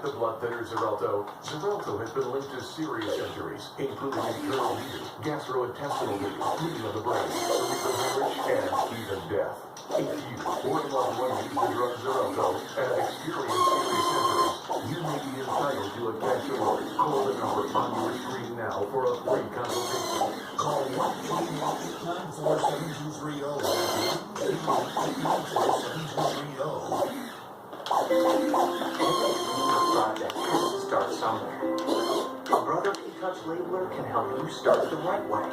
the blood thinner Xarelto, Xarelto has been linked to serious injuries, including internal bleeding, gastrointestinal bleeding, bleeding of the brain, cerebral hemorrhage, and even death. If you or a loved one use the drug Xarelto and have experienced serious injuries, you may be entitled to a cash award. Call the number on your screen now for a free consultation. Call 1-888-947-2330. Project has to start somewhere. A Brother P-Touch labeler can help you start the right way.